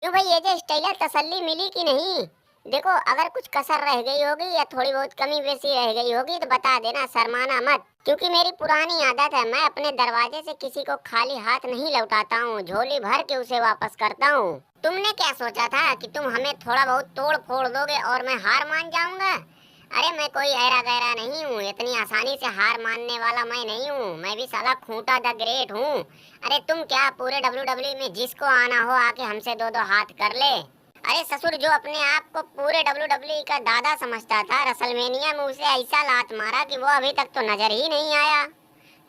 क्यों भाई, ये जो स्टाइलर तसल्ली मिली कि नहीं? देखो, अगर कुछ कसर रह गई होगी या थोड़ी बहुत कमी बेसी रह गई होगी तो बता देना, शर्माना मत। क्योंकि मेरी पुरानी आदत है, मैं अपने दरवाजे से किसी को खाली हाथ नहीं लौटाता हूँ, झोली भर के उसे वापस करता हूँ। तुमने क्या सोचा था कि तुम हमें थोड़ा बहुत तोड़ फोड़ दोगे और मैं हार मान जाऊंगा? अरे मैं कोई ऐरा गैरा नहीं हूँ, इतनी आसानी से हार मानने वाला मैं नहीं हूँ। मैं भी साला खूंटा द ग्रेट हूँ। अरे तुम क्या पूरे WWE में जिसको आना हो आके हमसे दो दो हाथ कर ले। अरे ससुर, जो अपने आप को पूरे WWE का दादा समझता था, रसलमेनिया में उसे ऐसा लात मारा कि वो अभी तक तो नजर ही नहीं आया।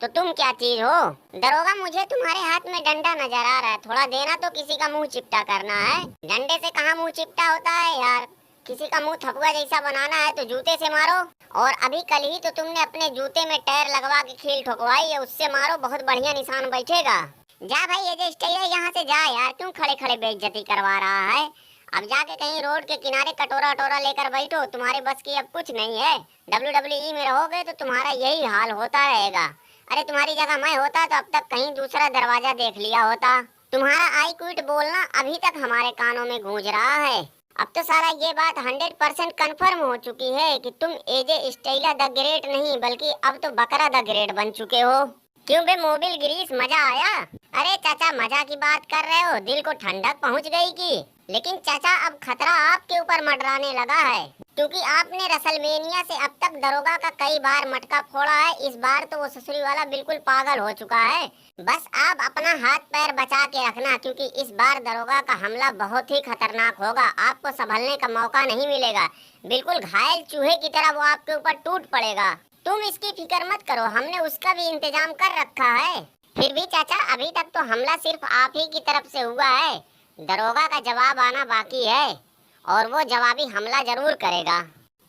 तो तुम क्या चीज हो? दरोगा, मुझे तुम्हारे हाथ में डंडा नजर आ रहा है, थोड़ा देना तो किसी का मुंह चिपटा करना है। डंडे से कहाँ मुंह चिपटा होता है यार? किसी का मुंह थपुआ जैसा बनाना है तो जूते से मारो। और अभी कल ही तो तुमने अपने जूते में टायर लगवा के कील ठोकवाई है, उससे मारो, बहुत बढ़िया निशान बैठेगा। जा भाई, ये जो स्टाइल है यहाँ से जा यार, क्यों खड़े खड़े बेइज्जती करवा रहा है? अब जाके कहीं रोड के किनारे कटोरा वटोरा लेकर बैठो, तुम्हारे बस की अब कुछ नहीं है। WWE में रहोगे तो तुम्हारा यही हाल होता रहेगा। अरे तुम्हारी जगह मैं होता तो अब तक कहीं दूसरा दरवाजा देख लिया होता। तुम्हारा आई क्विट बोलना अभी तक हमारे कानों में गूंज रहा है। अब तो सारा ये बात 100% कंफर्म हो चुकी है कि तुम एजे स्टाइला द ग्रेट नहीं बल्कि अब तो बकरा द ग्रेट बन चुके हो। क्यों बे मोबिल ग्रीस, मजा आया? अरे चाचा, मजा की बात कर रहे हो? दिल को ठंडक पहुंच गई की? लेकिन चाचा, अब खतरा आपके ऊपर मंडराने लगा है, क्योंकि आपने रसलमेनिया से अब तक दरोगा का कई बार मटका फोड़ा है। इस बार तो वो ससुरी वाला बिल्कुल पागल हो चुका है। बस आप अपना हाथ पैर बचा के रखना, क्योंकि इस बार दरोगा का हमला बहुत ही खतरनाक होगा। आपको संभलने का मौका नहीं मिलेगा। बिल्कुल घायल चूहे की तरह वो आपके ऊपर टूट पड़ेगा। तुम इसकी फिक्र मत करो, हमने उसका भी इंतजाम कर रखा है। फिर भी चाचा, अभी तक तो हमला सिर्फ आप ही की तरफ से हुआ है। दरोगा का जवाब आना बाकी है, और वो जवाबी हमला जरूर करेगा।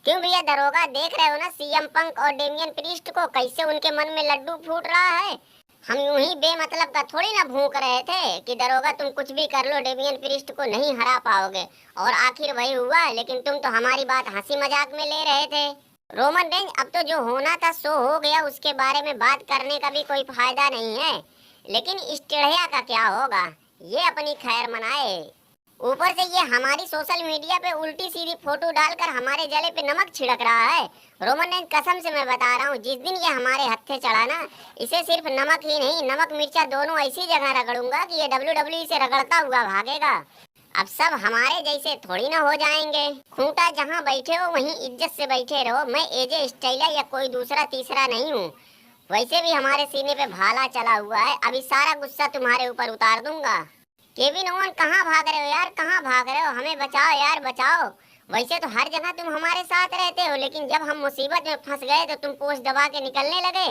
क्यों भैया दरोगा, देख रहे हो ना सीएम पंक और डेमियन प्रीस्ट को, कैसे उनके मन में लड्डू फूट रहा है। हम यूं ही बेमतलब का थोड़ी ना भूक रहे थे कि दरोगा तुम कुछ भी कर लो, डेमियन प्रीस्ट को नहीं हरा पाओगे। और आखिर वही हुआ, लेकिन तुम तो हमारी बात हंसी मजाक में ले रहे थे। रोमन रेंज, अब तो जो होना था सो हो गया, उसके बारे में बात करने का भी कोई फायदा नहीं है। लेकिन इस टेढ़िया का क्या होगा? ये अपनी खैर मनाए। ऊपर से ये हमारी सोशल मीडिया पे उल्टी सीधी फोटो डालकर हमारे गले पे नमक छिड़क रहा है। रोमन रेंज, कसम से मैं बता रहा हूँ, जिस दिन ये हमारे हत्थे चढ़ा ना, इसे सिर्फ नमक ही नहीं, नमक मिर्चा दोनों ऐसी जगह रगड़ूंगा कि ये WWE से रगड़ता हुआ भागेगा। अब सब हमारे जैसे थोड़ी ना हो जाएंगे। खूंटा जहाँ बैठे हो वहीं इज्जत से बैठे रहो। मैं एजे स्टाइला या कोई दूसरा तीसरा नहीं हूँ। वैसे भी हमारे सीने पे भाला चला हुआ है, अभी सारा गुस्सा तुम्हारे ऊपर उतार दूंगा। केविन ओवन, कहाँ भाग रहे हो यार, कहाँ भाग रहे हो? हमें बचाओ यार, बचाओ। वैसे तो हर जगह तुम हमारे साथ रहते हो, लेकिन जब हम मुसीबत में फंस गए तो तुम पोस्ट दबा के निकलने लगे।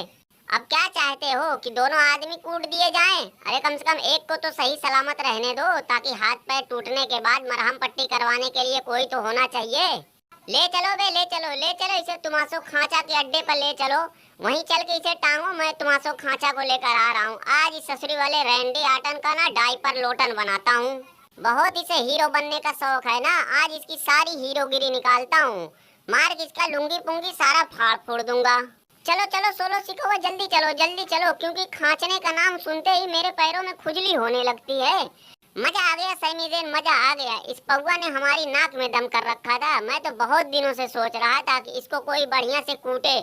अब क्या चाहते हो कि दोनों आदमी कूट दिए जाएं? अरे कम से कम एक को तो सही सलामत रहने दो, ताकि हाथ पैर टूटने के बाद मरहम पट्टी करवाने के लिए कोई तो होना चाहिए। ले चलो बे, ले चलो, ले चलो इसे तुमासो खांचा के अड्डे पर ले चलो। वहीं चल के इसे टांगो, मैं तुमासो खांचा को लेकर आ रहा हूँ। आज इस ससुरी वाले रैंडी आटन का ना डायपर लोटन बनाता हूँ। बहुत इसे हीरो बनने का शौक है ना, आज इसकी सारी हीरोगिरी निकालता हूँ। मार के इसका लुंगी पुंगी सारा फाड़ फोड़ दूंगा। चलो चलो सोलो सिकोवा, जल्दी चलो जल्दी चलो, क्योंकि खांचने का नाम सुनते ही मेरे पैरों में खुजली होने लगती है। मजा आ गया सैमी जैन, मजा आ गया। इस पौवा ने हमारी नाक में दम कर रखा था। मैं तो बहुत दिनों से सोच रहा था कि इसको कोई बढ़िया से कूटे,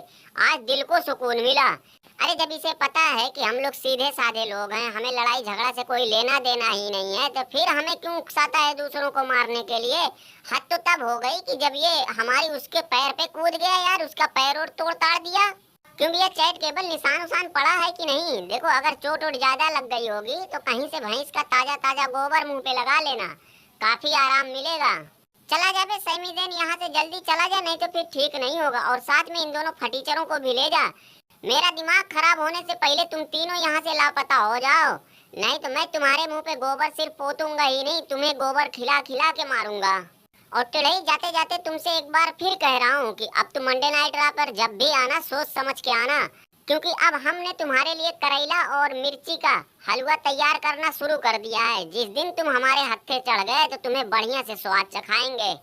आज दिल को सुकून मिला। अरे जब इसे पता है कि हम लोग सीधे साधे लोग हैं, हमें लड़ाई झगड़ा से कोई लेना देना ही नहीं है, तो फिर हमें क्यों उकसाता है दूसरों को मारने के लिए? हद तो तब हो गई कि जब ये हमारी उसके पैर पे कूद गया यार, उसका पैर और तोड़ ताड़ दिया। क्यों भैया, चैट केबल निशान उसान पड़ा है कि नहीं? देखो, अगर चोट वोट ज्यादा लग गई होगी तो कहीं से भैंस का ताजा ताजा गोबर मुंह पे लगा लेना, काफी आराम मिलेगा। चला जा बे सैमी जैन, यहाँ से जल्दी चला जा, नहीं तो फिर ठीक नहीं होगा। और साथ में इन दोनों फटीचरों को भी ले जा। मेरा दिमाग खराब होने से पहले तुम तीनों यहाँ से लापता हो जाओ, नहीं तो मैं तुम्हारे मुंह पे गोबर सिर्फ पोतूंगा ही नहीं, तुम्हें गोबर खिला खिला के मारूंगा। और टिड़ई, जाते जाते तुमसे एक बार फिर कह रहा हूँ कि अब तुम मंडे नाइट रा पर जब भी आना सोच समझ के आना, क्योंकि अब हमने तुम्हारे लिए करेला और मिर्ची का हलवा तैयार करना शुरू कर दिया है। जिस दिन तुम हमारे हत्थे चढ़ गए तो तुम्हें बढ़िया से स्वाद चखाएंगे।